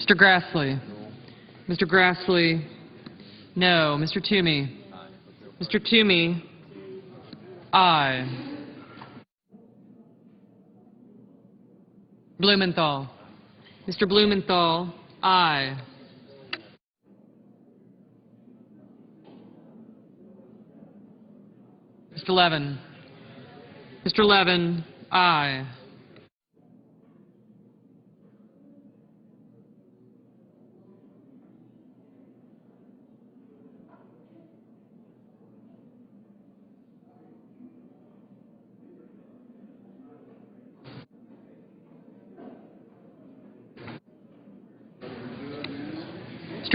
Mr. Grassley. Mr. Grassley, no. Mr. Toomey. Mr. Toomey, aye. Blumenthal. Mr. Blumenthal, aye. Mr. Levin. Mr. Levin, aye.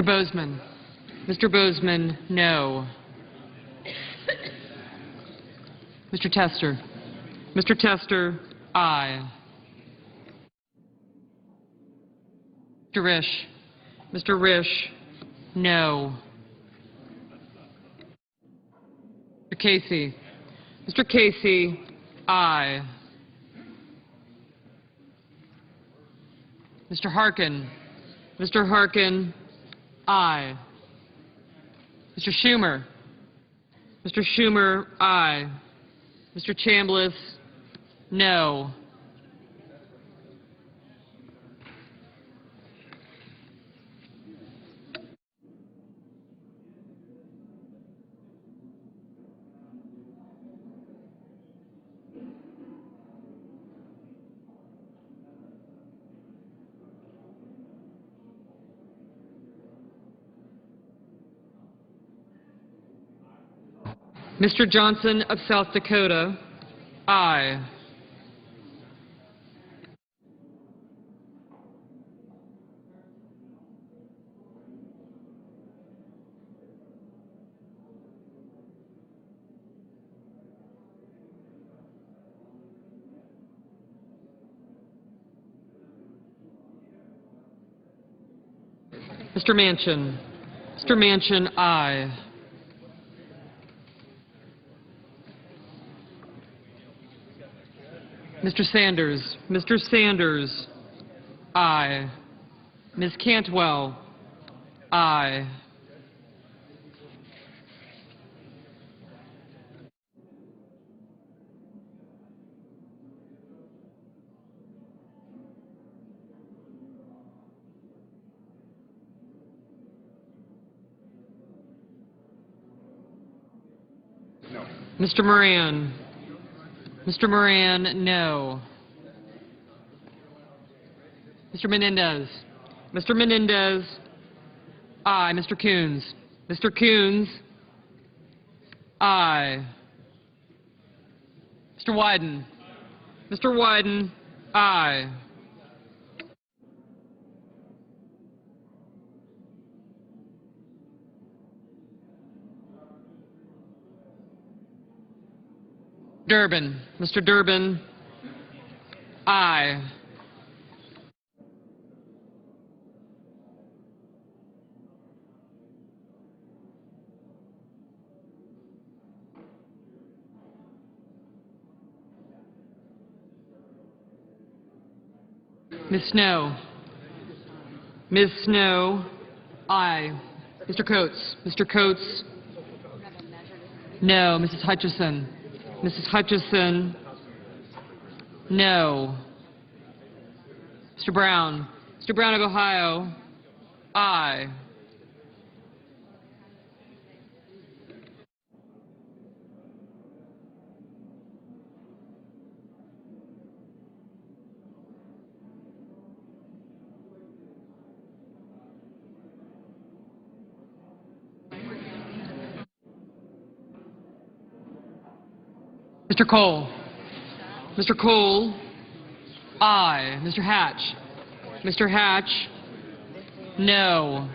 Mr. Bozeman. Mr. Bozeman, no. Mr. Tester. Mr. Tester, aye. Mr. Risch. Mr. Risch, no. Mr. Casey. Mr. Casey, aye. Mr. Harkin. Mr. Harkin, aye. Mr. Schumer. Mr. Schumer, aye. Mr. Chambliss, no. Mr. Johnson of South Dakota, aye. Mr. Manchin. Mr. Manchin, aye. Mr. Sanders. Mr. Sanders, aye. Ms. Cantwell, aye. No. Mr. Moran. Mr. Moran, no. Mr. Menendez. Mr. Menendez, aye. Mr. Coons. Mr. Coons, aye. Mr. Wyden. Mr. Wyden, aye. Durbin. Mr. Durbin, aye. Ms. Snow. Ms. Snow, aye. Mr. Coates. Mr. Coates, no. Mrs. Hutchison. Mrs. Hutchison, no. Mr. Brown. Mr. Brown of Ohio, aye. Mr. Cole. Mr. Cole, aye. Mr. Hatch. Mr. Hatch, no.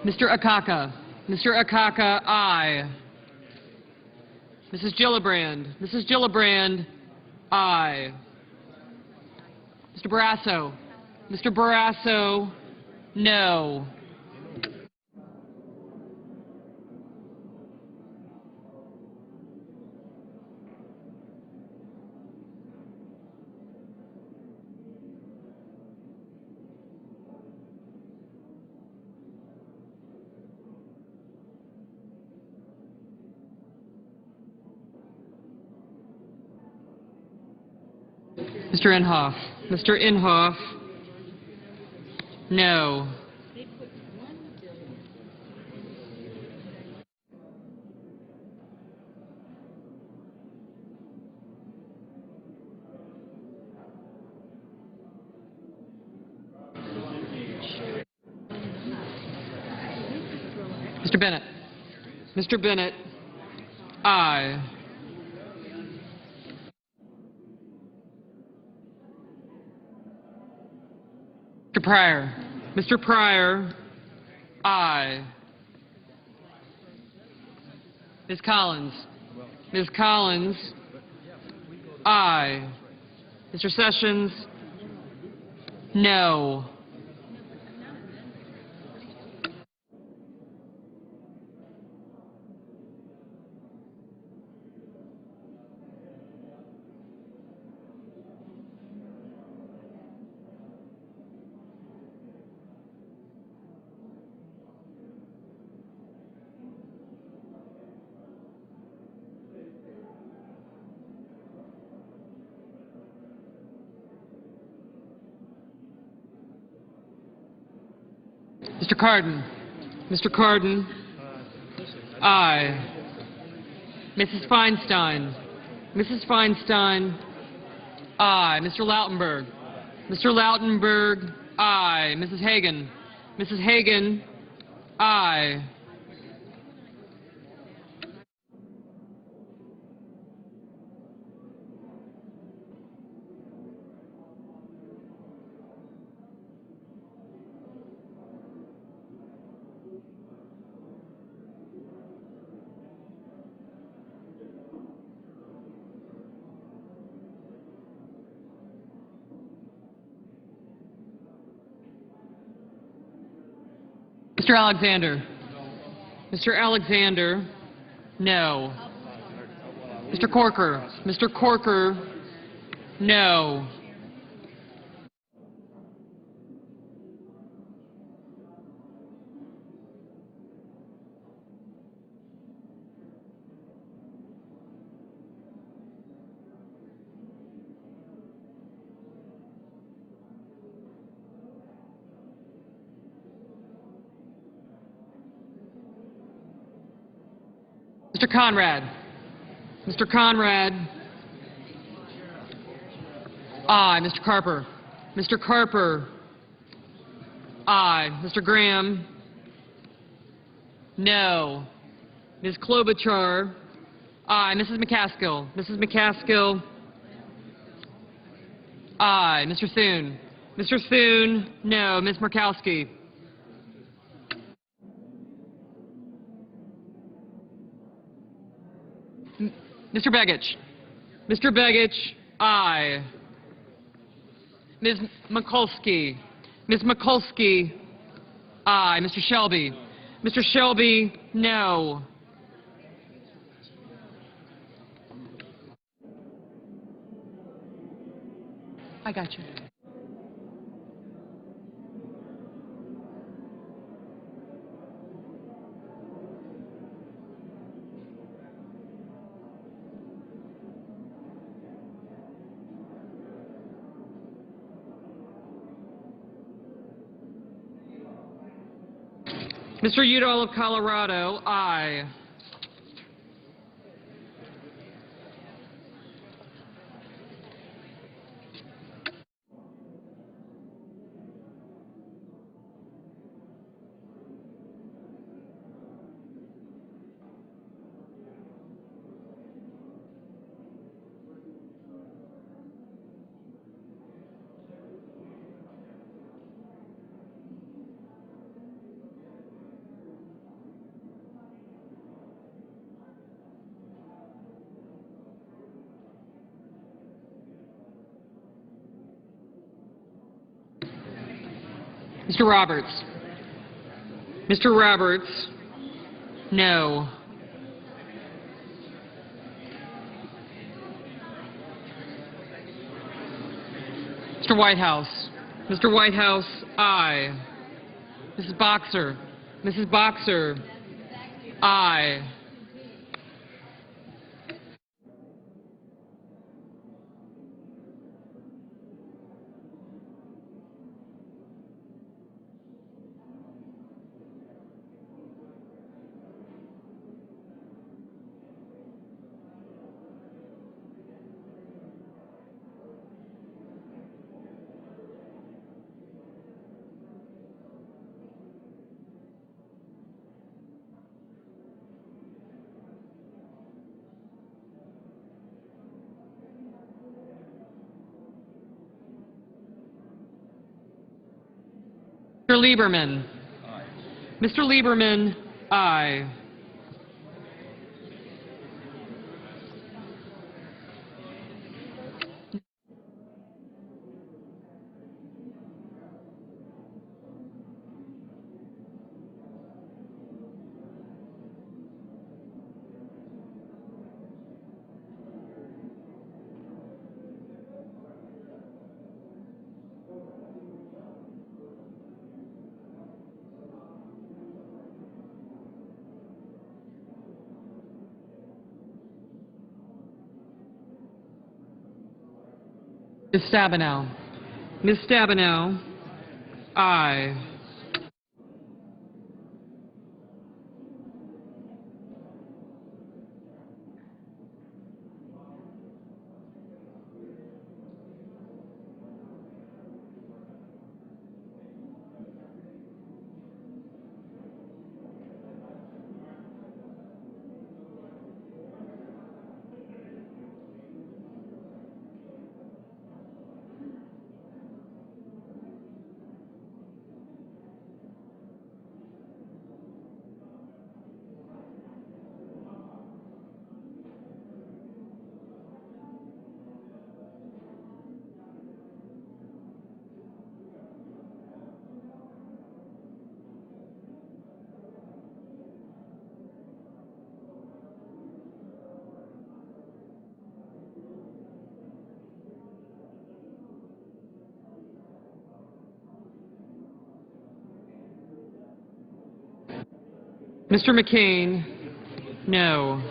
Mr. Akaka. Mr. Akaka, aye. Mrs. Gillibrand. Mrs. Gillibrand, aye. Mr. Barrasso. Mr. Barrasso, no. Mr. Inhofe. Mr. Inhofe, no. Mr. Bennett. Mr. Bennett, aye. Mr. Pryor. Mr. Pryor, aye. Ms. Collins. Ms. Collins, aye. Mr. Sessions, no. Mr. Cardin. Mr. Cardin, aye. Mrs. Feinstein. Mrs. Feinstein, aye. Mr. Lautenberg. Mr. Lautenberg, aye. Mrs. Hagan. Mrs. Hagan, aye. Mr. Alexander. Mr. Alexander, no. Mr. Corker. Mr. Corker, no. Mr. Conrad. Mr. Conrad, aye. Mr. Carper. Mr. Carper, aye. Mr. Graham, no. Ms. Klobuchar, aye. Mrs. McCaskill. Mrs. McCaskill, aye. Mr. Thune. Mr. Thune, no. Ms. Murkowski. Mr. Begich. Mr. Begich, aye. Ms. Mikulski. Ms. Mikulski, aye. Mr. Shelby. Mr. Shelby, no. I got you. Mr. Udall of Colorado, aye. Mr. Roberts. Mr. Roberts, no. Mr. Whitehouse. Mr. Whitehouse, aye. Mrs. Boxer. Mrs. Boxer, aye. Mr. Lieberman. Mr. Lieberman, aye. Ms. Stabenow. Ms. Stabenow, aye. Mr. McCain, no.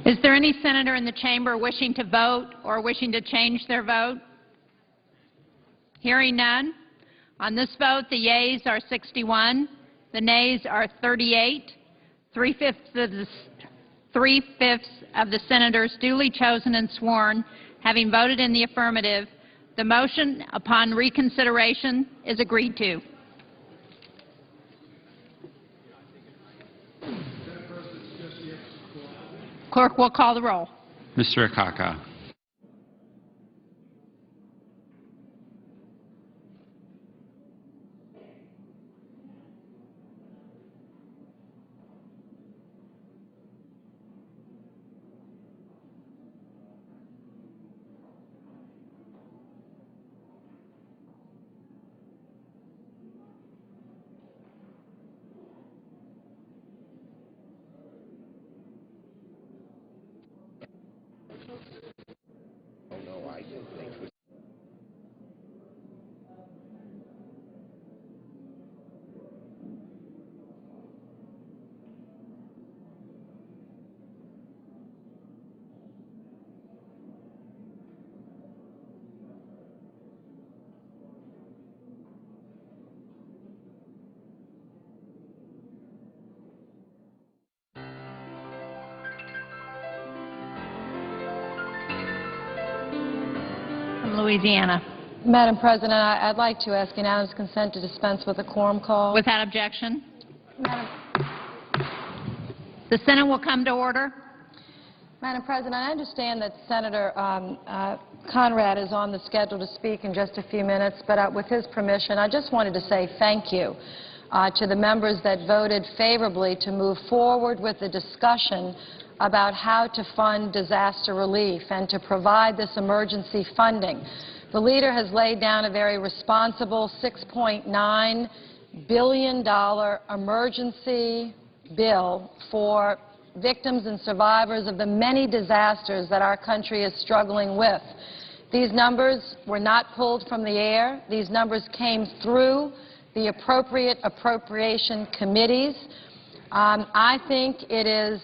Is there any senator in the chamber wishing to vote or wishing to change their vote? Hearing none. On this vote, the yeas are 61, the nays are 38. Three-fifths of the senators duly chosen and sworn having voted in the affirmative, the motion upon reconsideration is agreed to. Clerk will call the roll. Mr. Akaka. Louisiana. Madam President, I'd like to ask unanimous consent to dispense with a quorum call. Without objection. The Senate will come to order. Madam President, I understand that Senator Conrad is on the schedule to speak in just a few minutes, but with his permission, I just wanted to say thank you to the members that voted favorably to move forward with the discussion about how to fund disaster relief and to provide this emergency funding. The leader has laid down a very responsible $6.9 billion emergency bill for victims and survivors of the many disasters that our country is struggling with. These numbers were not pulled from the air. These numbers came through the appropriate appropriation committees. I think it is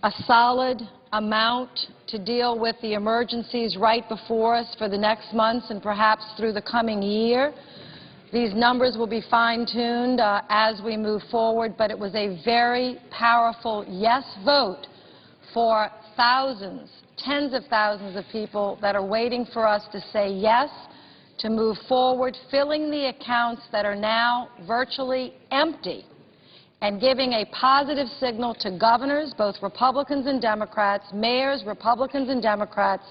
a solid amount to deal with the emergencies right before us for the next months and perhaps through the coming year. These numbers will be fine-tuned as we move forward, but it was a very powerful yes vote for thousands, tens of thousands of people that are waiting for us to say yes, to move forward, filling the accounts that are now virtually empty, and giving a positive signal to governors, both Republicans and Democrats, mayors, Republicans and Democrats,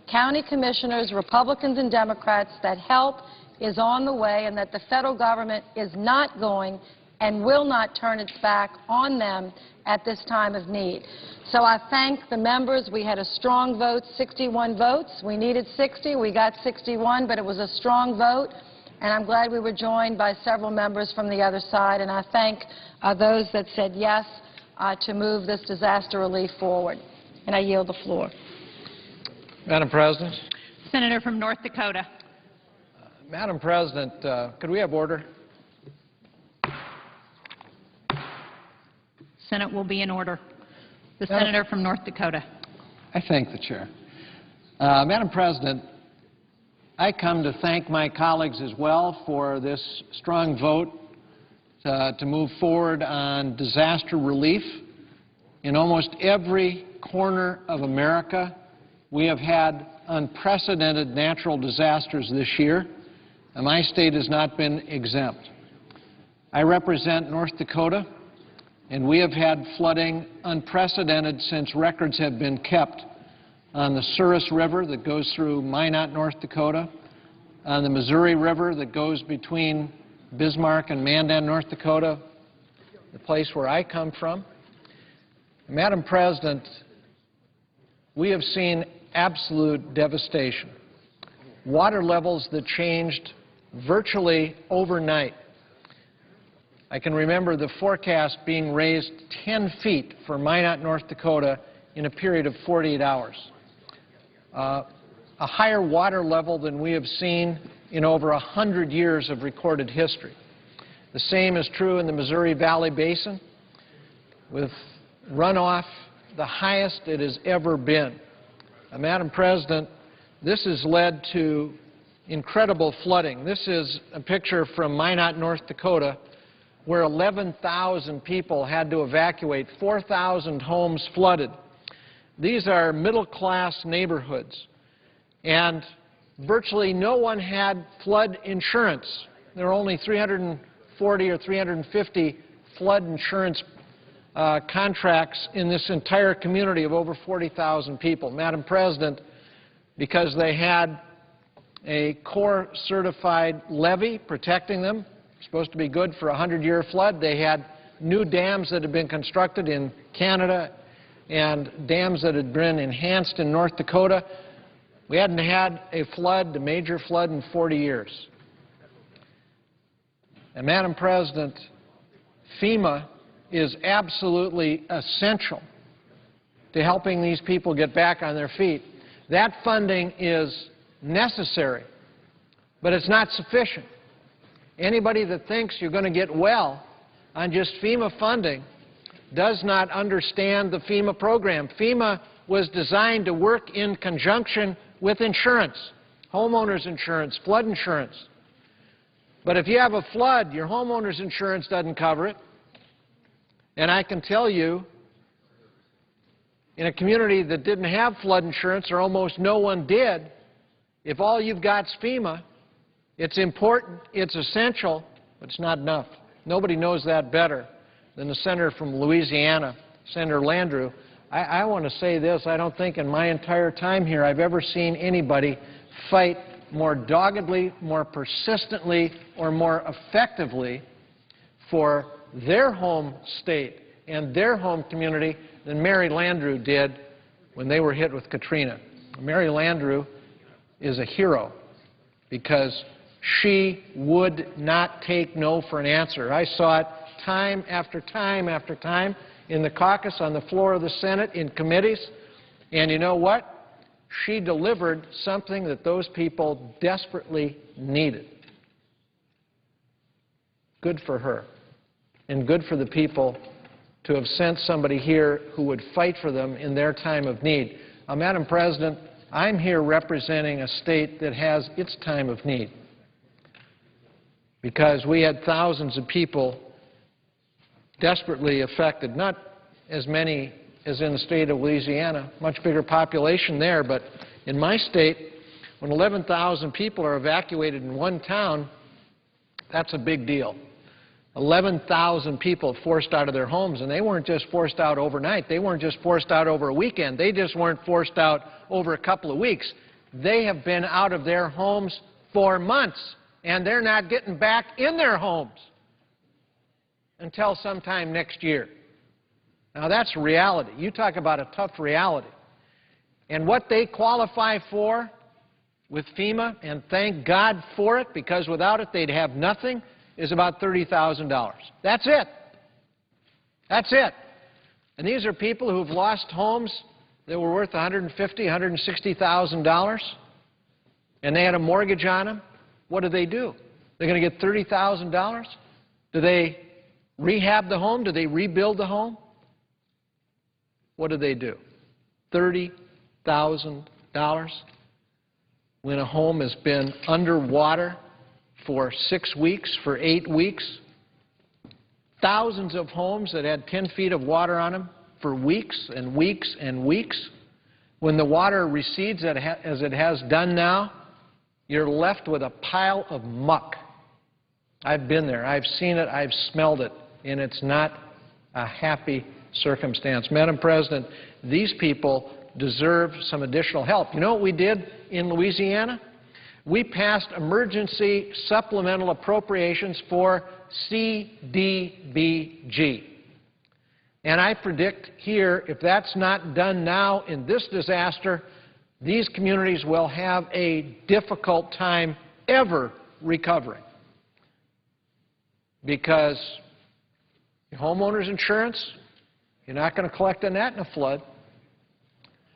county commissioners, Republicans and Democrats, that help is on the way and that the federal government is not going and will not turn its back on them at this time of need. So I thank the members. We had a strong vote, 61 votes. We needed 60. We got 61, but it was a strong vote. And I'm glad we were joined by several members from the other side. And I thank those that said yes to move this disaster relief forward. And I yield the floor. Madam President. Senator from North Dakota. Madam President, could we have order? Senate will be in order. The Senator from North Dakota. I thank the Chair. Madam President, I come to thank my colleagues as well for this strong vote to move forward on disaster relief. In almost every corner of America, we have had unprecedented natural disasters this year, and my state has not been exempt. I represent North Dakota, and we have had flooding unprecedented since records have been kept on the Souris River that goes through Minot, North Dakota, on the Missouri River that goes between Bismarck and Mandan, North Dakota, the place where I come from. Madam President, we have seen absolute devastation. Water levels that changed virtually overnight. I can remember the forecast being raised 10 feet for Minot, North Dakota in a period of 48 hours. A higher water level than we have seen in over 100 years of recorded history. The same is true in the Missouri Valley Basin, with runoff the highest it has ever been. Madam President, this has led to incredible flooding. This is a picture from Minot, North Dakota, where 11,000 people had to evacuate, 4,000 homes flooded. These are middle-class neighborhoods, and virtually no one had flood insurance. There are only 340 or 350 flood insurance contracts in this entire community of over 40,000 people. Madam President, because they had a Corps certified levee protecting them, supposed to be good for a 100-year flood. They had new dams that had been constructed in Canada and dams that had been enhanced in North Dakota. We hadn't had a flood, a major flood, in 40 years. And Madam President, FEMA is absolutely essential to helping these people get back on their feet. That funding is necessary, but it's not sufficient. Anybody that thinks you're going to get well on just FEMA funding does not understand the FEMA program. FEMA was designed to work in conjunction with insurance, homeowners insurance, flood insurance. But if you have a flood, your homeowner's insurance doesn't cover it. And I can tell you, in a community that didn't have flood insurance, or almost no one did, If all you've got is FEMA, it's important, it's essential, but it's not enough. Nobody knows that better than the senator from Louisiana, Senator Landrieu. I want to say this. I don't think in my entire time here I've ever seen anybody fight more doggedly, more persistently, or more effectively for their home state and their home community than Mary Landrieu did when they were hit with Katrina. Mary Landrieu is a hero because she would not take no for an answer. I saw it time after time after time in the caucus, on the floor of the Senate, in committees, and you know what? She delivered something that those people desperately needed. Good for her, and good for the people to have sent somebody here who would fight for them in their time of need. Madam President, I'm here representing a state that has its time of need because we had thousands of people desperately affected, not as many as in the state of Louisiana, much bigger population there, but in my state, when 11,000 people are evacuated in one town, that's a big deal. 11,000 people forced out of their homes, and they weren't just forced out overnight. They weren't just forced out over a weekend. They just weren't forced out over a couple of weeks. They have been out of their homes for months, and they're not getting back in their homes until sometime next year. Now, that's reality. You talk about a tough reality. And what they qualify for with FEMA, and thank God for it, because without it they'd have nothing, is about $30,000. That's it. That's it. And these are people who've lost homes that were worth $150,000, $160,000, and they had a mortgage on them. What do? They're going to get $30,000? Do they rehab the home? Do they rebuild the home? What do? $30,000 when a home has been underwater for 6 weeks, for 8 weeks. Thousands of homes that had 10 feet of water on them for weeks and weeks and weeks. When the water recedes as it has done now, you're left with a pile of muck. I've been there. I've seen it. I've smelled it. And it's not a happy circumstance. Madam President, these people deserve some additional help. You know what we did in Louisiana? We passed emergency supplemental appropriations for CDBG. And I predict here, if that's not done now in this disaster, these communities will have a difficult time ever recovering. Because your homeowner's insurance, you're not going to collect on that in a flood.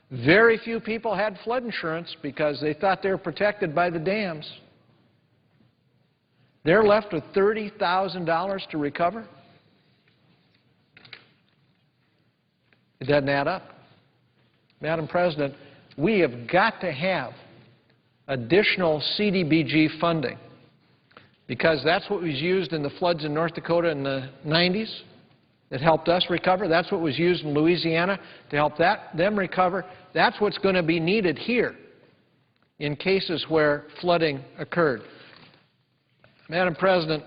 Very few people had flood insurance because they thought they were protected by the dams. They're left with $30,000 to recover. It doesn't add up. Madam President, we have got to have additional CDBG funding because that's what was used in the floods in North Dakota in the 90s that helped us recover. That's what was used in Louisiana to help them recover. That's what's going to be needed here in cases where flooding occurred. Madam President,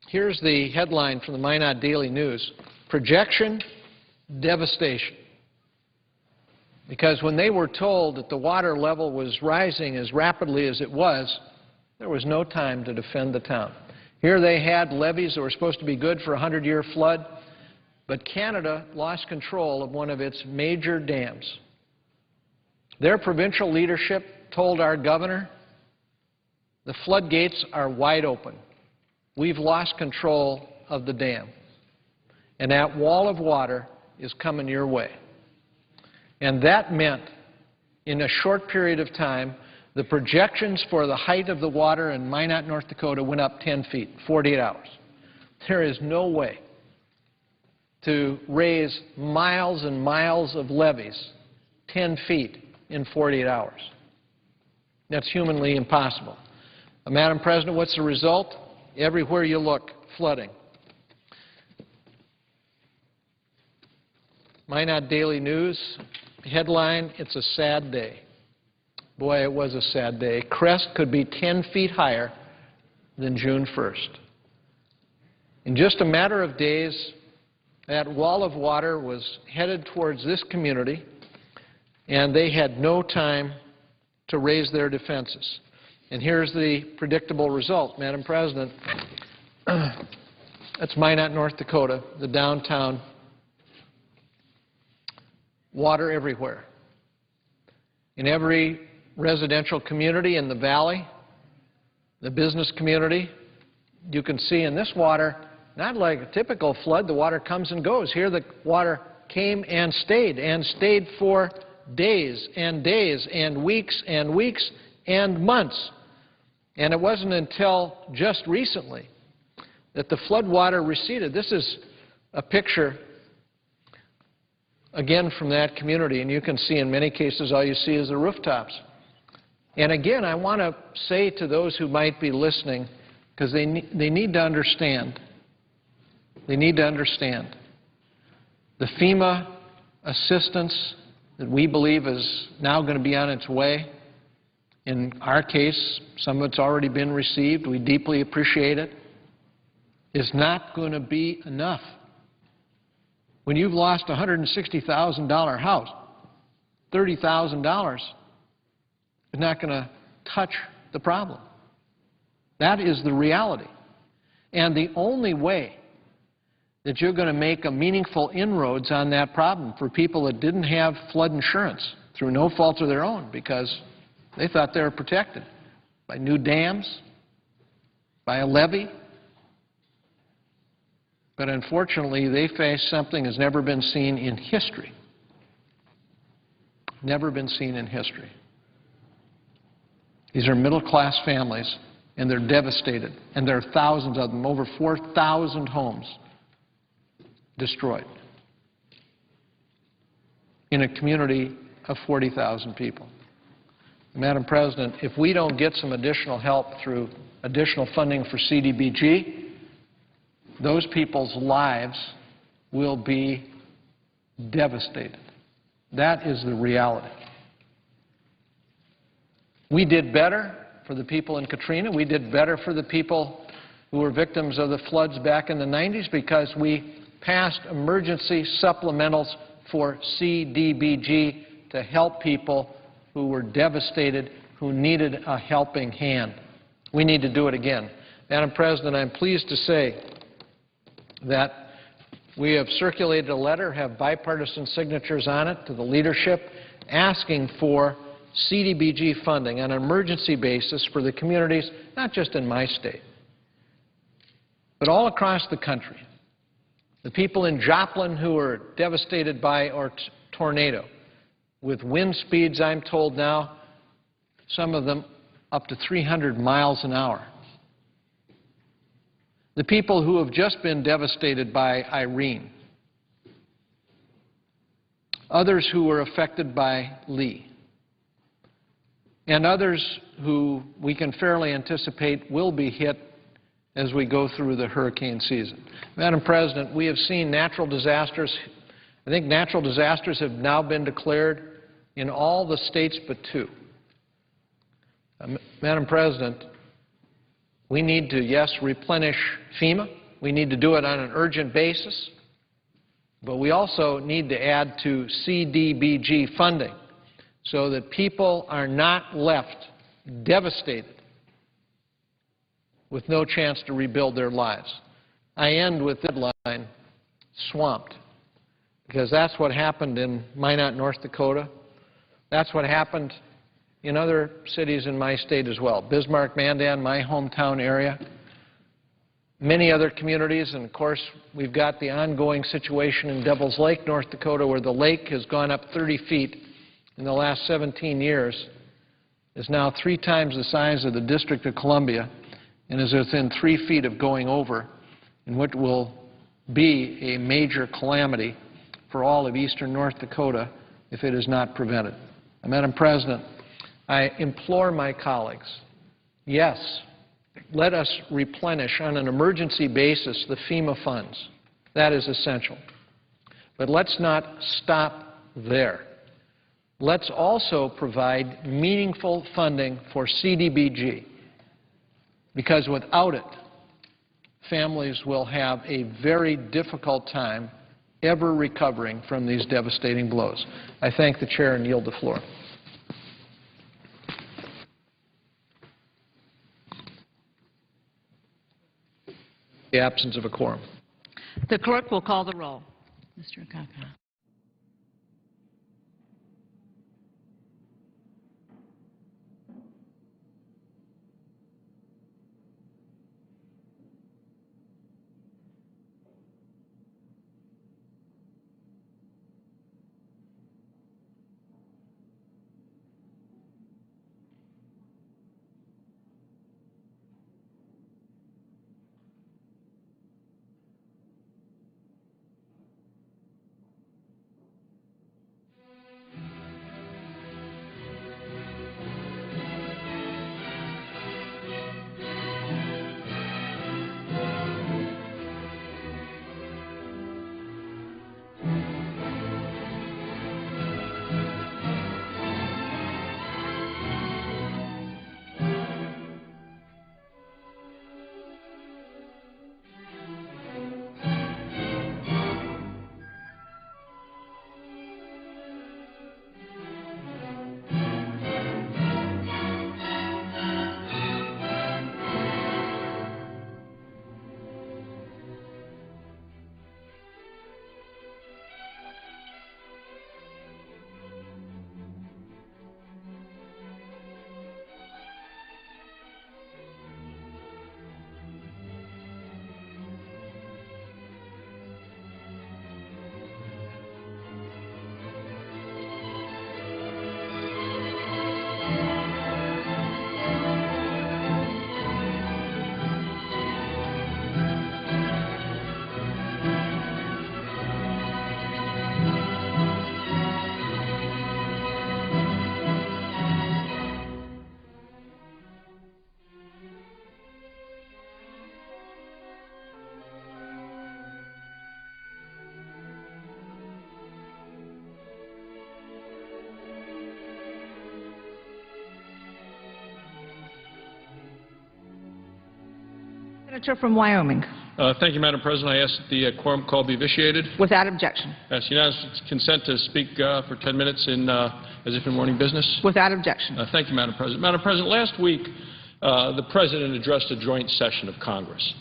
here's the headline from the Minot Daily News. Projection, devastation. Because when they were told that the water level was rising as rapidly as it was, there was no time to defend the town. Here they had levees that were supposed to be good for a 100-year flood, but Canada lost control of one of its major dams. Their provincial leadership told our governor, the floodgates are wide open. We've lost control of the dam. And that wall of water is coming your way. And that meant, in a short period of time, the projections for the height of the water in Minot, North Dakota went up 10 feet, 48 hours. There is no way to raise miles and miles of levees 10 feet in 48 hours. That's humanly impossible. Madam President, what's the result? Everywhere you look, flooding. Minot Daily News, headline, it's a sad day. boy, it was a sad day. Crest could be 10 feet higher than June 1st. In just a matter of days, that wall of water was headed towards this community, and they had no time to raise their defenses. And here's the predictable result, Madam President. That's Minot, North Dakota, the downtown. Water everywhere. In every residential community in the valley, the business community, you can see in this water, not like a typical flood, the water comes and goes. Here the water came and stayed for days and weeks and months. And it wasn't until just recently that the flood water receded. This is a picture, again, from that community, and you can see in many cases all you see is the rooftops. And again, I want to say to those who might be listening, because they need to understand, the FEMA assistance that we believe is now going to be on its way. In our case, some of it's already been received. We deeply appreciate it. Is not going to be enough. When you've lost a $160,000 house, $30,000 is not going to touch the problem. That is the reality. And the only way that you're going to make a meaningful inroads on that problem for people that didn't have flood insurance through no fault of their own because they thought they were protected by new dams, by a levee. But unfortunately, they face something that's never been seen in history. Never been seen in history. These are middle-class families, and they're devastated. And there are thousands of them, over 4,000 homes destroyed in a community of 40,000 people. Madam President, if we don't get some additional help through additional funding for CDBG, those people's lives will be devastated. That is the reality. We did better for the people in Katrina. We did better for the people who were victims of the floods back in the 90s because we passed emergency supplementals for CDBG to help people who were devastated, who needed a helping hand. We need to do it again. Madam President, I'm pleased to say that we have circulated a letter, have bipartisan signatures on it, to the leadership asking for CDBG funding on an emergency basis for the communities, not just in my state, but all across the country. The people in Joplin who were devastated by a tornado, with wind speeds, I'm told now, some of them up to 300 miles an hour. The people who have just been devastated by Irene. Others who were affected by Lee. And others who we can fairly anticipate will be hit as we go through the hurricane season. Madam President, we have seen natural disasters. I think natural disasters have now been declared in all the states but 2. Madam President, we need to, yes, replenish FEMA. We need to do it on an urgent basis. But we also need to add to CDBG funding so that people are not left devastated with no chance to rebuild their lives. I end with the headline, swamped, because that's what happened in Minot, North Dakota. That's what happened in other cities in my state as well. Bismarck, Mandan, my hometown area. Many other communities, and of course we've got the ongoing situation in Devil's Lake, North Dakota, where the lake has gone up 30 feet in the last 17 years, is now 3 times the size of the District of Columbia, and is within 3 feet of going over, in what will be a major calamity for all of eastern North Dakota if it is not prevented. Madam President, I implore my colleagues, yes, let us replenish on an emergency basis the FEMA funds. That is essential. But let's not stop there. let's also provide meaningful funding for CDBG, because without it, families will have a very difficult time ever recovering from these devastating blows. I thank the Chair and yield the floor. The absence of a quorum. The clerk will call the roll. Mr. Akaka. Senator from Wyoming. Thank you, Madam President. I ask that the quorum call be vitiated. Without objection. Ask unanimous consent to speak for 10 minutes as if in morning business. Without objection. Thank you, Madam President. Madam President, last week the President addressed a joint session of Congress.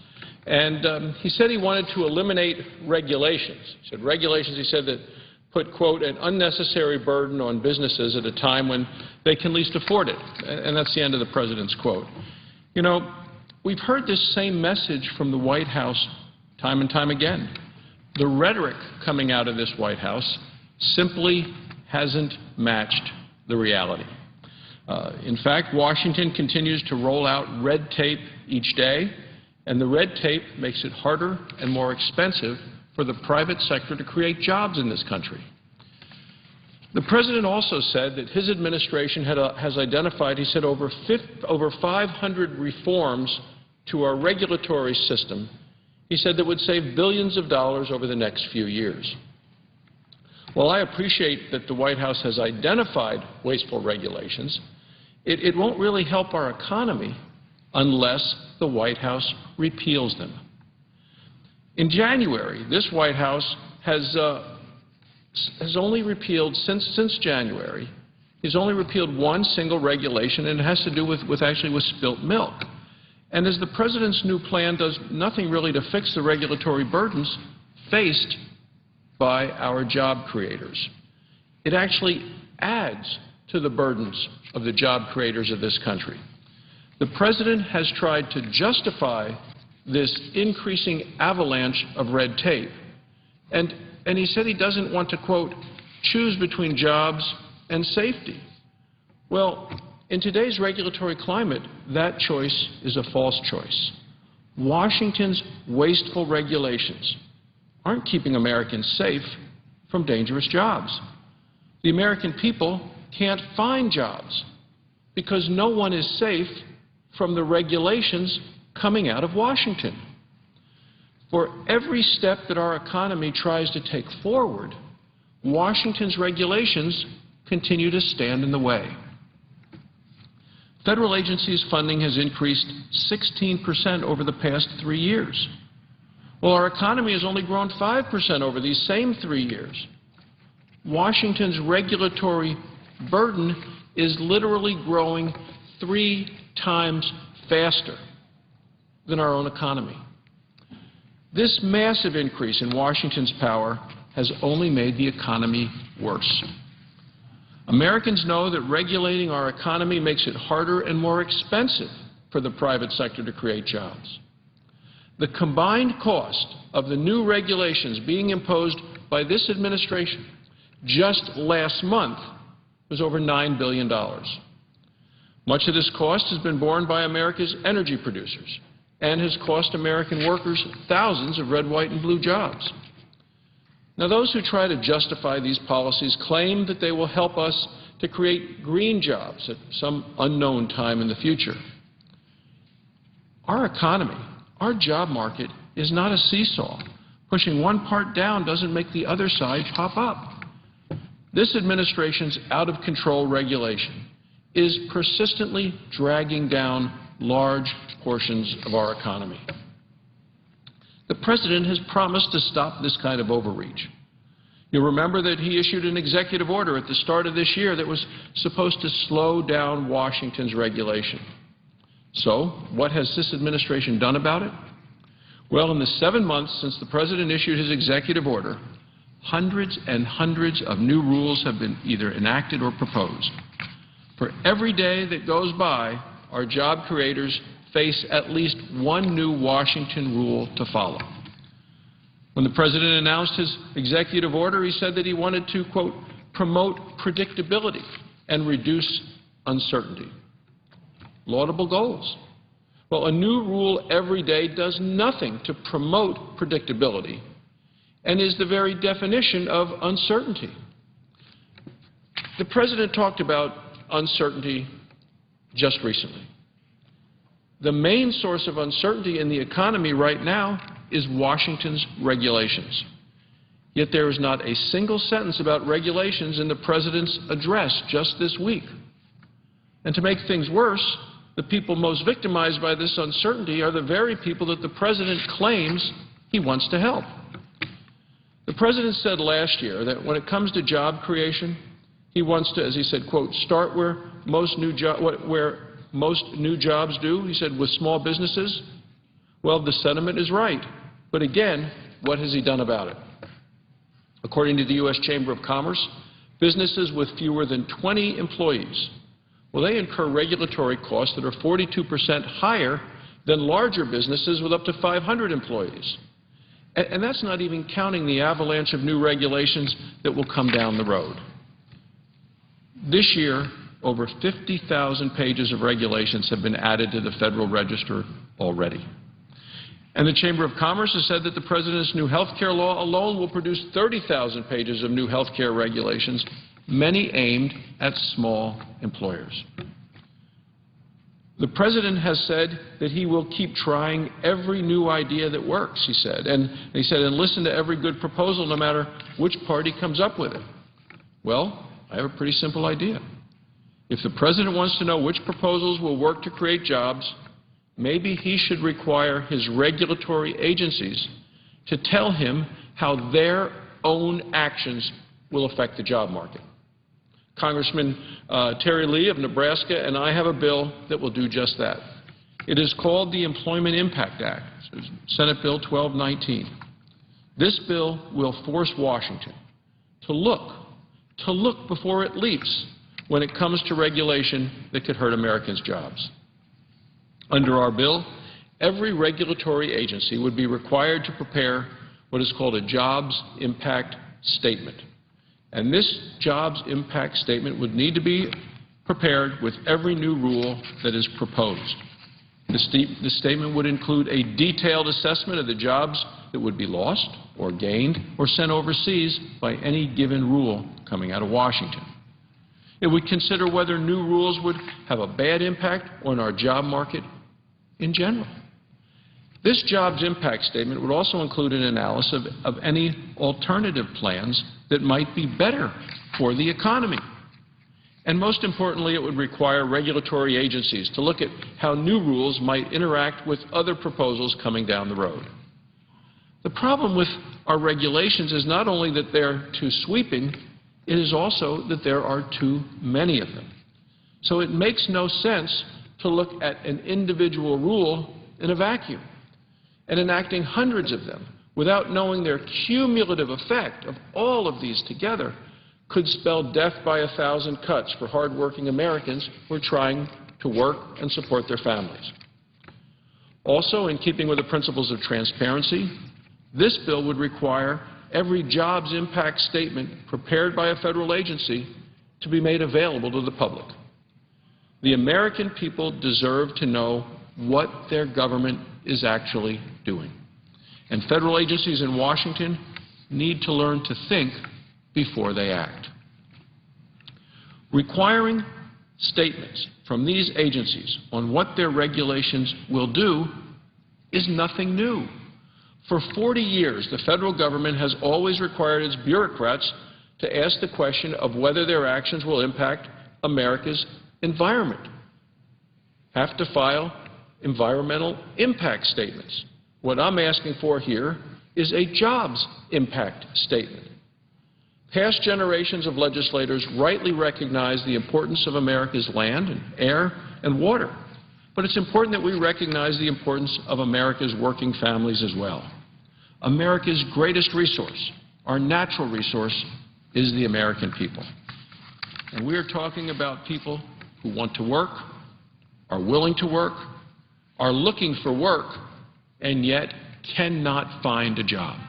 And he said he wanted to eliminate regulations. He said regulations, he said, that put, quote, an unnecessary burden on businesses at a time when they can least afford it. And that's the end of the President's quote. You know, we've heard this same message from the White House time and time again. The rhetoric coming out of this White House simply hasn't matched the reality. In fact, Washington continues to roll out red tape each day, and the red tape makes it harder and more expensive for the private sector to create jobs in this country. The President also said that his administration has identified, he said, over 500 reforms to our regulatory system, he said, that would save billions of dollars over the next few years. While I appreciate that the White House has identified wasteful regulations, it won't really help our economy unless the White House repeals them. In January, this White House has only repealed, since January, he's only repealed one single regulation, and it has to do with spilt milk. And as the President's new plan does nothing really to fix the regulatory burdens faced by our job creators, it actually adds to the burdens of the job creators of this country. The President has tried to justify this increasing avalanche of red tape, and he said he doesn't want to, quote, choose between jobs and safety. Well, in today's regulatory climate, that choice is a false choice. Washington's wasteful regulations aren't keeping Americans safe from dangerous jobs. The American people can't find jobs because no one is safe from the regulations coming out of Washington. For every step that our economy tries to take forward, Washington's regulations continue to stand in the way. Federal agencies' funding has increased 16% over the past 3 years, while our economy has only grown 5% over these same 3 years. Washington's regulatory burden is literally growing 3 times faster than our own economy. This massive increase in Washington's power has only made the economy worse. Americans know that regulating our economy makes it harder and more expensive for the private sector to create jobs. The combined cost of the new regulations being imposed by this administration just last month was over $9 billion. Much of this cost has been borne by America's energy producers and has cost American workers thousands of red, white, and blue jobs. Now, those who try to justify these policies claim that they will help us to create green jobs at some unknown time in the future. Our economy, our job market, is not a seesaw. Pushing one part down doesn't make the other side pop up. This administration's out-of-control regulation is persistently dragging down large portions of our economy. The President has promised to stop this kind of overreach. You'll remember that he issued an executive order at the start of this year that was supposed to slow down Washington's regulation. So, what has this administration done about it? Well, in the 7 months since the President issued his executive order, hundreds and hundreds of new rules have been either enacted or proposed. For every day that goes by, our job creators face at least one new Washington rule to follow. When the President announced his executive order, he said that he wanted to, quote, promote predictability and reduce uncertainty. Laudable goals. Well, a new rule every day does nothing to promote predictability and is the very definition of uncertainty. The President talked about uncertainty just recently. The main source of uncertainty in the economy right now is Washington's regulations. Yet there is not a single sentence about regulations in the President's address just this week. And to make things worse, the people most victimized by this uncertainty are the very people that the President claims he wants to help. The President said last year that when it comes to job creation, he wants to, as he said, quote, start where most new jobs do. He said, with small businesses. Well, the sentiment is right. But again, what has he done about it? According to the U.S. Chamber of Commerce, businesses with fewer than 20 employees, well, they incur regulatory costs that are 42% higher than larger businesses with up to 500 employees. And that's not even counting the avalanche of new regulations that will come down the road. This year, over 50,000 pages of regulations have been added to the Federal Register already. And the Chamber of Commerce has said that the President's new health care law alone will produce 30,000 pages of new health care regulations, many aimed at small employers. The President has said that he will keep trying every new idea that works, he said. And he said, and listen to every good proposal no matter which party comes up with it. Well, I have a pretty simple idea. If the President wants to know which proposals will work to create jobs, maybe he should require his regulatory agencies to tell him how their own actions will affect the job market. Congressman Terry Lee of Nebraska and I have a bill that will do just that. It is called the Employment Impact Act, Senate Bill 1219. This bill will force Washington to look before it leaps when it comes to regulation that could hurt Americans' jobs. Under our bill, every regulatory agency would be required to prepare what is called a Jobs Impact Statement. And this Jobs Impact Statement would need to be prepared with every new rule that is proposed. The statement would include a detailed assessment of the jobs that would be lost or gained or sent overseas by any given rule coming out of Washington. It would consider whether new rules would have a bad impact on our job market in general. This Jobs Impact Statement would also include an analysis of any alternative plans that might be better for the economy. And most importantly, it would require regulatory agencies to look at how new rules might interact with other proposals coming down the road. The problem with our regulations is not only that they're too sweeping, it is also that there are too many of them. So it makes no sense to look at an individual rule in a vacuum and enacting hundreds of them without knowing their cumulative effect of all of these together could spell death by 1,000 cuts for hardworking Americans who are trying to work and support their families. Also, in keeping with the principles of transparency, this bill would require every jobs impact statement prepared by a federal agency to be made available to the public. The American people deserve to know what their government is actually doing. And federal agencies in Washington need to learn to think before they act. Requiring statements from these agencies on what their regulations will do is nothing new. For 40 years, the federal government has always required its bureaucrats to ask the question of whether their actions will impact America's environment. Have to file environmental impact statements. What I'm asking for here is a jobs impact statement. Past generations of legislators rightly recognize the importance of America's land and air and water, but it's important that we recognize the importance of America's working families as well. America's greatest resource, our natural resource, is the American people. And we are talking about people who want to work, are willing to work, are looking for work, and yet cannot find a job.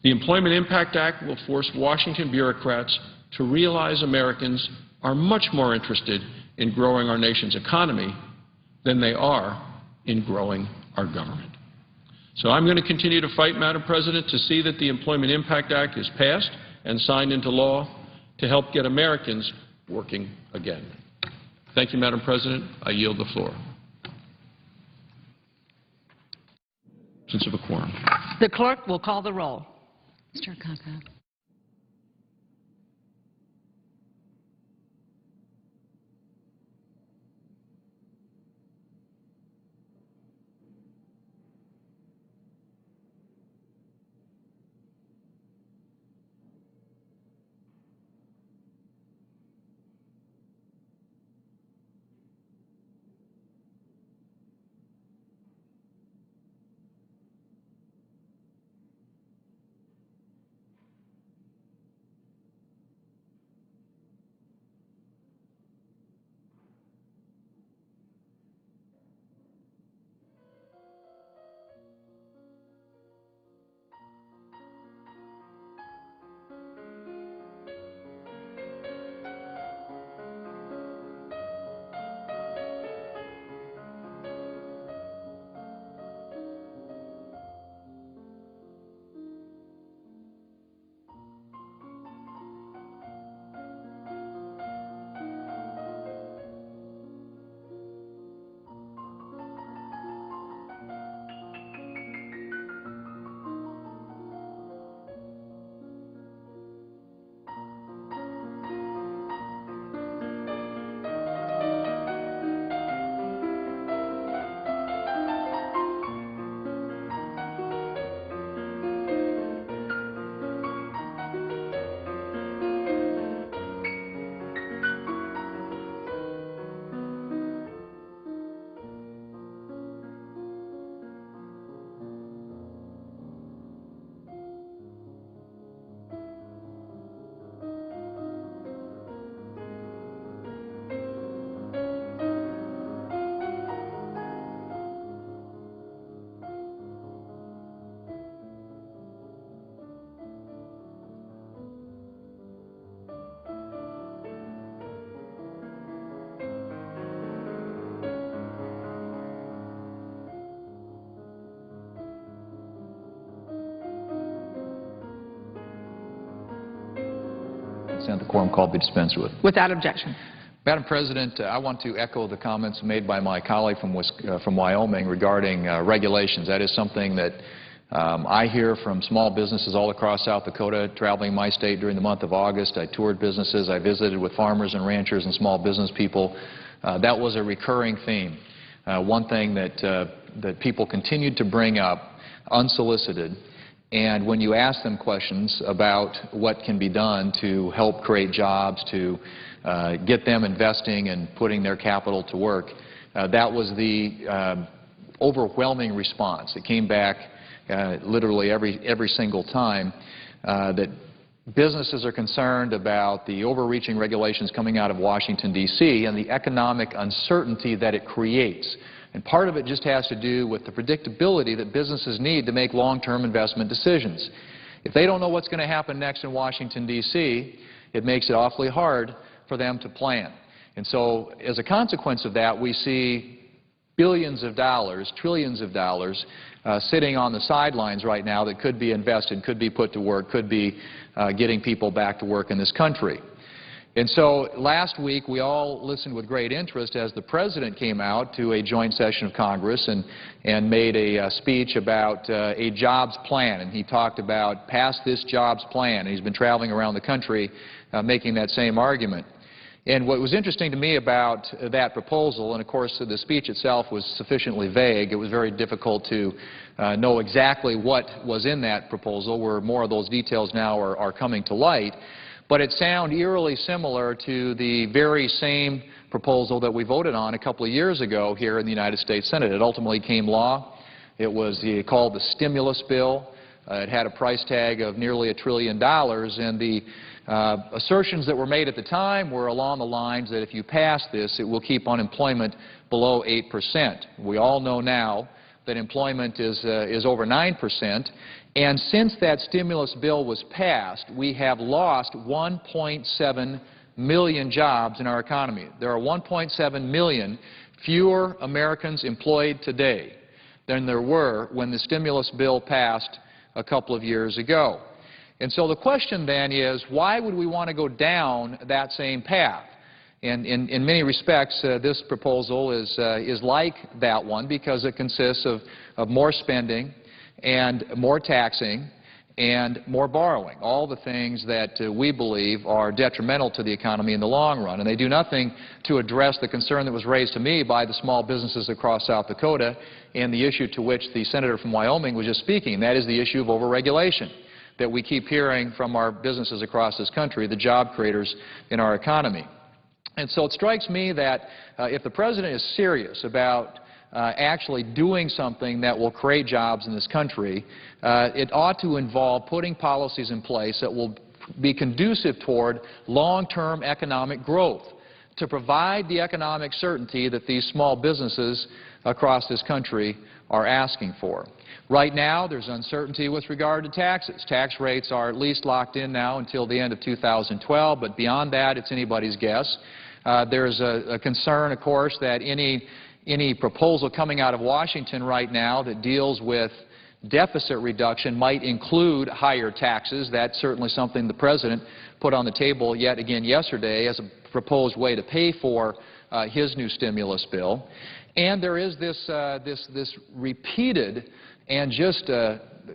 The Employment Impact Act will force Washington bureaucrats to realize Americans are much more interested in growing our nation's economy than they are in growing our government. So I'm going to continue to fight, Madam President, to see that the Employment Impact Act is passed and signed into law to help get Americans working again. Thank you, Madam President. I yield the floor. Since of a quorum. The clerk will call the roll. Mr. Akaka. The quorum call be dispensed with. Without objection. Madam President, I want to echo the comments made by my colleague from Wyoming regarding regulations. That is something that I hear from small businesses all across South Dakota, traveling my state during the month of August. I toured businesses. I visited with farmers and ranchers and small business people. That was a recurring theme. One thing that people continued to bring up unsolicited, and when you ask them questions about what can be done to help create jobs, to get them investing and putting their capital to work, that was the overwhelming response. It came back literally every single time that businesses are concerned about the overreaching regulations coming out of Washington, D.C. and the economic uncertainty that it creates. And part of it just has to do with the predictability that businesses need to make long-term investment decisions. If they don't know what's going to happen next in Washington, D.C., it makes it awfully hard for them to plan. And so as a consequence of that, we see billions of dollars, trillions of dollars sitting on the sidelines right now that could be invested, could be put to work, could be getting people back to work in this country. And so last week we all listened with great interest as the President came out to a joint session of Congress and made a speech about a jobs plan. And he talked about pass this jobs plan. And he's been traveling around the country making that same argument. And what was interesting to me about that proposal, and of course the speech itself was sufficiently vague, it was very difficult to know exactly what was in that proposal, where more of those details now are coming to light. But it sounded eerily similar to the very same proposal that we voted on a couple of years ago here in the United States Senate. It ultimately became law. It was called the stimulus bill. It had a price tag of nearly $1 trillion, and the assertions that were made at the time were along the lines that if you pass this, it will keep unemployment below 8%. We all know now that employment is over 9%, and since that stimulus bill was passed, we have lost 1.7 million jobs in our economy. There are 1.7 million fewer Americans employed today than there were when the stimulus bill passed a couple of years ago. And so the question then is, why would we want to go down that same path? And in many respects, this proposal is like that one because it consists of more spending and more taxing and more borrowing, all the things that we believe are detrimental to the economy in the long run. And they do nothing to address the concern that was raised to me by the small businesses across South Dakota and the issue to which the senator from Wyoming was just speaking, and that is the issue of overregulation that we keep hearing from our businesses across this country, the job creators in our economy. And so it strikes me that if the President is serious about actually doing something that will create jobs in this country, it ought to involve putting policies in place that will be conducive toward long-term economic growth, to provide the economic certainty that these small businesses across this country are asking for. Right now, there's uncertainty with regard to taxes. Tax rates are at least locked in now until the end of 2012, but beyond that, it's anybody's guess. There's a concern, of course, that any proposal coming out of Washington right now that deals with deficit reduction might include higher taxes. That's certainly something the President put on the table yet again yesterday as a proposed way to pay for his new stimulus bill. And there is this repeated and just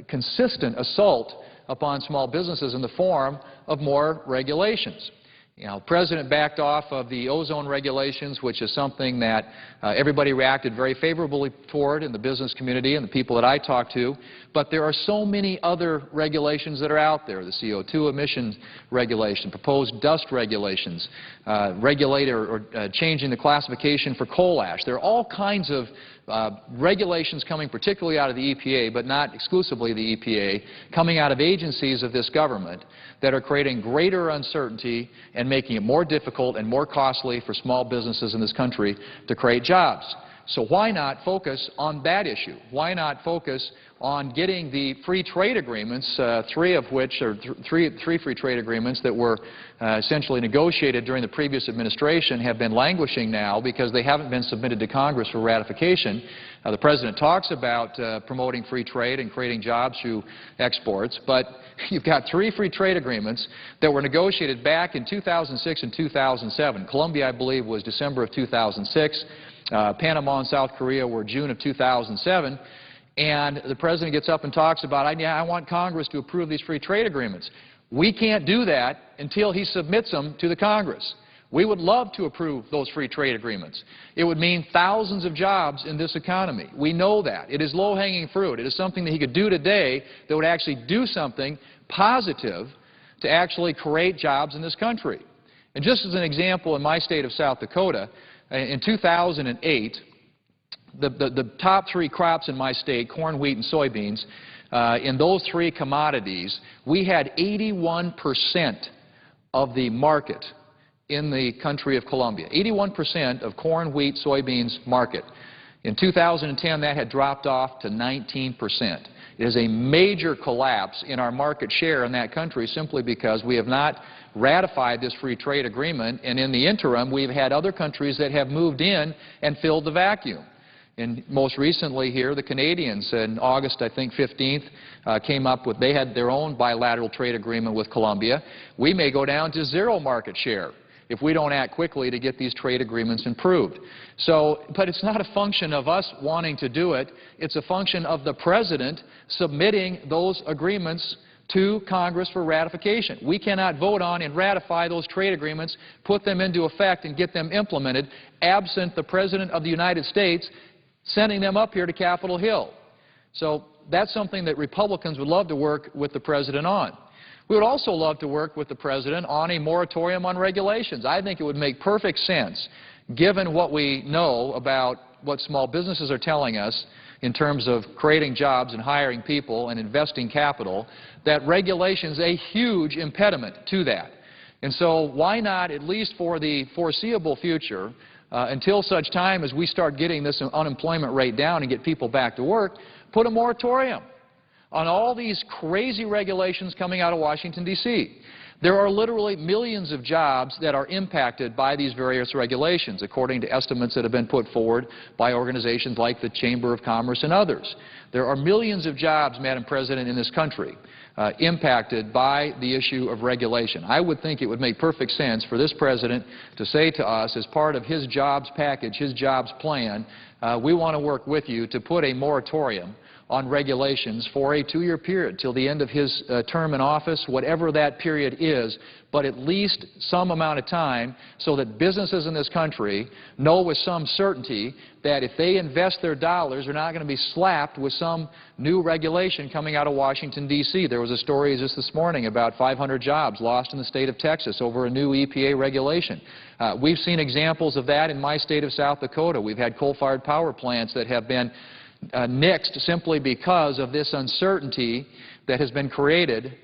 consistent assault upon small businesses in the form of more regulations. You know, the President backed off of the ozone regulations, which is something that everybody reacted very favorably toward in the business community and the people that I talked to. But there are so many other regulations that are out there, the CO2 emissions regulation, proposed dust regulations, changing the classification for coal ash. There are all kinds of regulations coming particularly out of the EPA, but not exclusively the EPA, coming out of agencies of this government that are creating greater uncertainty and making it more difficult and more costly for small businesses in this country to create jobs. So why not focus on that issue? Why not focus on getting the free trade agreements, three free trade agreements that were essentially negotiated during the previous administration have been languishing now because they haven't been submitted to Congress for ratification. The President talks about promoting free trade and creating jobs through exports, but you've got 3 free trade agreements that were negotiated back in 2006 and 2007. Colombia, I believe, was December of 2006. Panama and South Korea were June of 2007. and the President gets up and talks about, yeah, I want Congress to approve these free trade agreements. We can't do that until he submits them to the Congress. We would love to approve those free trade agreements. It would mean thousands of jobs in this economy. We know that. It is low-hanging fruit. It is something that he could do today that would actually do something positive to actually create jobs in this country. And just as an example, in my state of South Dakota, in 2008, the top three crops in my state, corn, wheat, and soybeans, in those three commodities, we had 81% of the market in the country of Colombia. 81% of corn, wheat, soybeans market. In 2010, that had dropped off to 19%. It is a major collapse in our market share in that country simply because we have not ratified this free trade agreement, and in the interim, we've had other countries that have moved in and filled the vacuum. And most recently here, the Canadians, in August, I think, 15th, came up with, they had their own bilateral trade agreement with Colombia. We may go down to zero market share if we don't act quickly to get these trade agreements improved. So, but it's not a function of us wanting to do it. It's a function of the President submitting those agreements to Congress for ratification. We cannot vote on and ratify those trade agreements, put them into effect, and get them implemented absent the President of the United States sending them up here to Capitol Hill. So that's something that Republicans would love to work with the President on. We would also love to work with the President on a moratorium on regulations. I think it would make perfect sense, given what we know about what small businesses are telling us in terms of creating jobs and hiring people and investing capital, that regulation is a huge impediment to that. And so why not, at least for the foreseeable future, until such time as we start getting this unemployment rate down and get people back to work, put a moratorium on all these crazy regulations coming out of Washington, D.C. There are literally millions of jobs that are impacted by these various regulations, according to estimates that have been put forward by organizations like the Chamber of Commerce and others. There are millions of jobs, Madam President, in this country impacted by the issue of regulation. I would think it would make perfect sense for this President to say to us, as part of his jobs package, his jobs plan, we want to work with you to put a moratorium on regulations for a 2-year period till the end of his term in office, whatever that period is, but at least some amount of time so that businesses in this country know with some certainty that if they invest their dollars, they're not going to be slapped with some new regulation coming out of Washington, D.C. There was a story just this morning about 500 jobs lost in the state of Texas over a new EPA regulation. We've seen examples of that in my state of South Dakota. We've had coal-fired power plants that have been nixed simply because of this uncertainty that has been created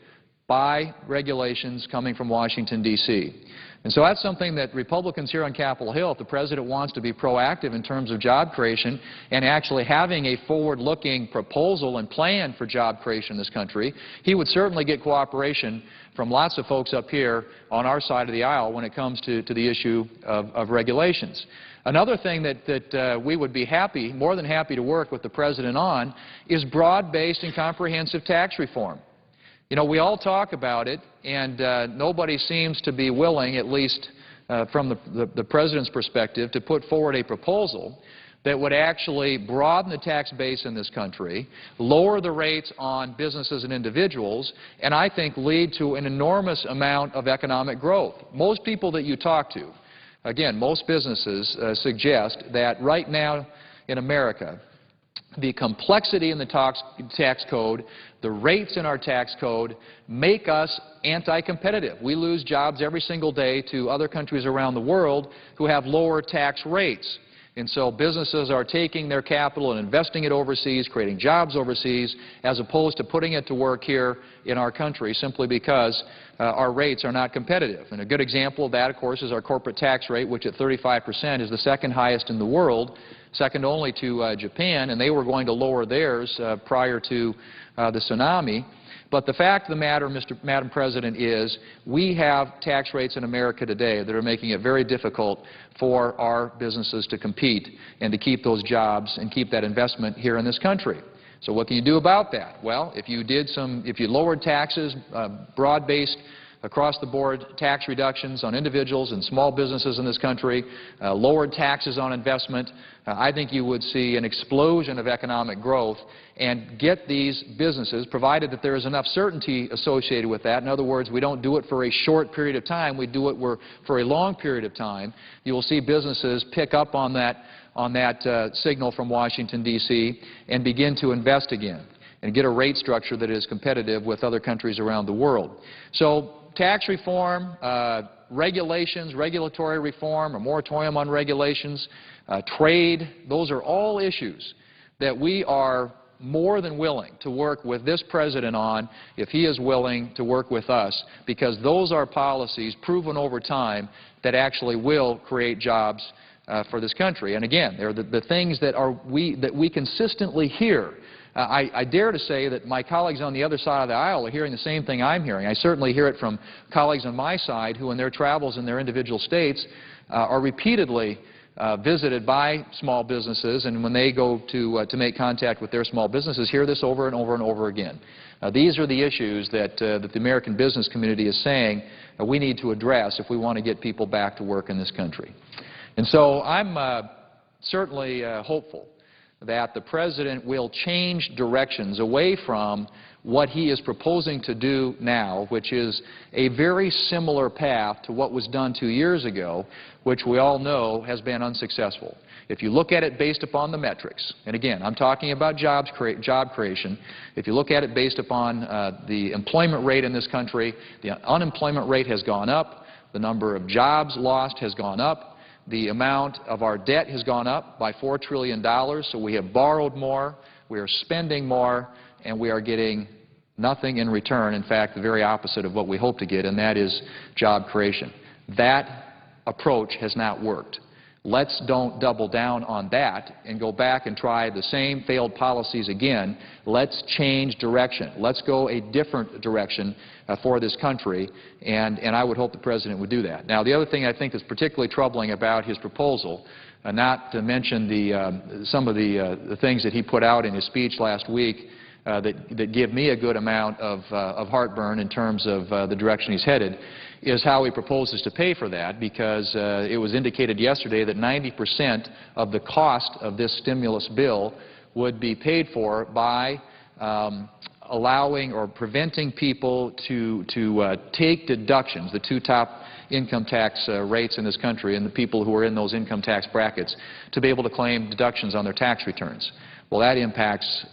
by regulations coming from Washington, D.C. And so that's something that Republicans here on Capitol Hill, if the President wants to be proactive in terms of job creation and actually having a forward-looking proposal and plan for job creation in this country, he would certainly get cooperation from lots of folks up here on our side of the aisle when it comes to the issue of regulations. Another thing that we would be more than happy to work with the President on is broad-based and comprehensive tax reform. You know, we all talk about it, and nobody seems to be willing, at least from the President's perspective, to put forward a proposal that would actually broaden the tax base in this country, lower the rates on businesses and individuals, and I think lead to an enormous amount of economic growth. Most people that you talk to, again, most businesses suggest that right now in America, the complexity in the tax code, the rates in our tax code make us anti-competitive. We lose jobs every single day to other countries around the world who have lower tax rates. And so businesses are taking their capital and investing it overseas, creating jobs overseas, as opposed to putting it to work here in our country simply because our rates are not competitive. And a good example of that, of course, is our corporate tax rate, which at 35% is the second highest in the world, second only to Japan, and they were going to lower theirs prior to the tsunami. But the fact of the matter, Madam President, is we have tax rates in America today that are making it very difficult for our businesses to compete and to keep those jobs and keep that investment here in this country. So what can you do about that? Well, if you lowered taxes, broad-based across-the-board tax reductions on individuals and small businesses in this country, lowered taxes on investment, I think you would see an explosion of economic growth and get these businesses, provided that there is enough certainty associated with that. In other words, we don't do it for a short period of time, we do it for a long period of time. You will see businesses pick up on that signal from Washington, D.C., and begin to invest again and get a rate structure that is competitive with other countries around the world. So tax reform, regulations, regulatory reform, a moratorium on regulations, trade, those are all issues that we are more than willing to work with this President on if he is willing to work with us, because those are policies proven over time that actually will create jobs for this country. And again, they're the things that we consistently hear. I dare to say that my colleagues on the other side of the aisle are hearing the same thing I'm hearing. I certainly hear it from colleagues on my side who in their travels in their individual states are repeatedly visited by small businesses, and when they go to make contact with their small businesses, hear this over and over and over again. These are the issues that the American business community is saying we need to address if we want to get people back to work in this country. And so I'm certainly hopeful that the President will change directions away from what he is proposing to do now, which is a very similar path to what was done 2 years ago, which we all know has been unsuccessful. If you look at it based upon the metrics, and again, I'm talking about job creation, if you look at it based upon the employment rate in this country, the unemployment rate has gone up, the number of jobs lost has gone up, the amount of our debt has gone up by $4 trillion, so we have borrowed more, we are spending more, and we are getting nothing in return. In fact, the very opposite of what we hope to get, and that is job creation. That approach has not worked. Let's don't double down on that and go back and try the same failed policies again. Let's change direction. Let's go a different direction for this country, and I would hope the President would do that. Now, the other thing I think that's particularly troubling about his proposal, not to mention some of the things that he put out in his speech last week that give me a good amount of heartburn in terms of the direction he's headed, is how he proposes to pay for that, because it was indicated yesterday that 90% of the cost of this stimulus bill would be paid for by allowing or preventing people to take deductions, the two top income tax rates in this country, and the people who are in those income tax brackets, to be able to claim deductions on their tax returns. Well, that impacts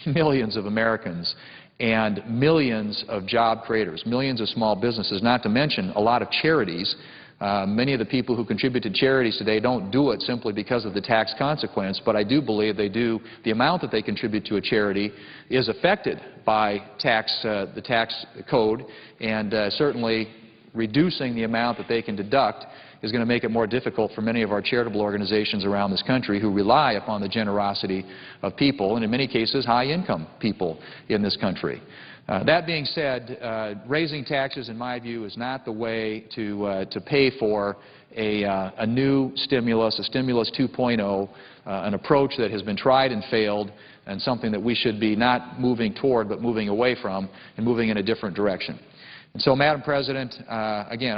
millions of Americans and millions of job creators, millions of small businesses, not to mention a lot of charities. Many of the people who contribute to charities today don't do it simply because of the tax consequence, but I do believe they do. The amount that they contribute to a charity is affected by the tax code, and certainly reducing the amount that they can deduct is going to make it more difficult for many of our charitable organizations around this country who rely upon the generosity of people, and in many cases high-income people in this country. That being said, raising taxes, in my view, is not the way to pay for a new stimulus, a stimulus 2.0, an approach that has been tried and failed, and something that we should be not moving toward but moving away from and moving in a different direction. And so, Madam President, again,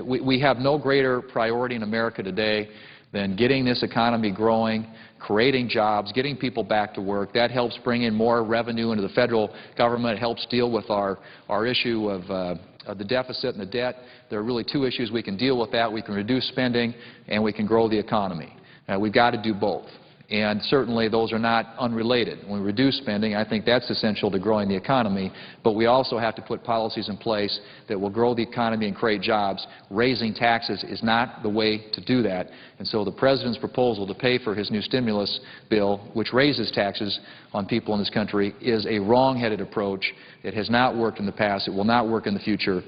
we have no greater priority in America today than getting this economy growing, creating jobs, getting people back to work. That helps bring in more revenue into the federal government. It helps deal with our issue of the deficit and the debt. There are really two issues we can deal with that. We can reduce spending and we can grow the economy. We've got to do both. And certainly those are not unrelated. When we reduce spending, I think that's essential to growing the economy, but we also have to put policies in place that will grow the economy and create jobs. Raising taxes is not the way to do that. And so the President's proposal to pay for his new stimulus bill, which raises taxes on people in this country, is a wrong-headed approach. It has not worked in the past. It will not work in the future.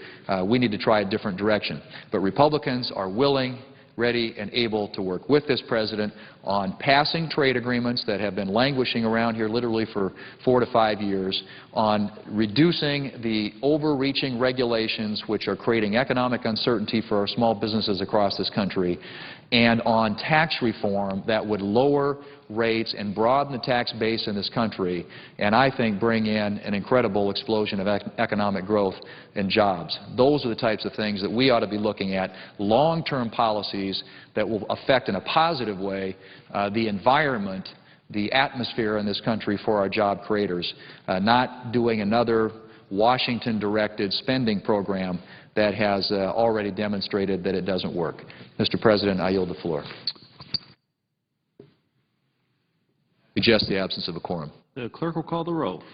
We need to try a different direction. But Republicans are willing, ready, and able to work with this President on passing trade agreements that have been languishing around here literally for 4 to 5 years, on reducing the overreaching regulations which are creating economic uncertainty for our small businesses across this country, and on tax reform that would lower rates and broaden the tax base in this country, and I think bring in an incredible explosion of economic growth and jobs. Those are the types of things that we ought to be looking at, long-term policies that will affect in a positive way the environment, the atmosphere in this country for our job creators, not doing another Washington-directed spending program that has already demonstrated that it doesn't work. Mr. President, I yield the floor. Suggest the absence of a quorum. The clerk will call the roll.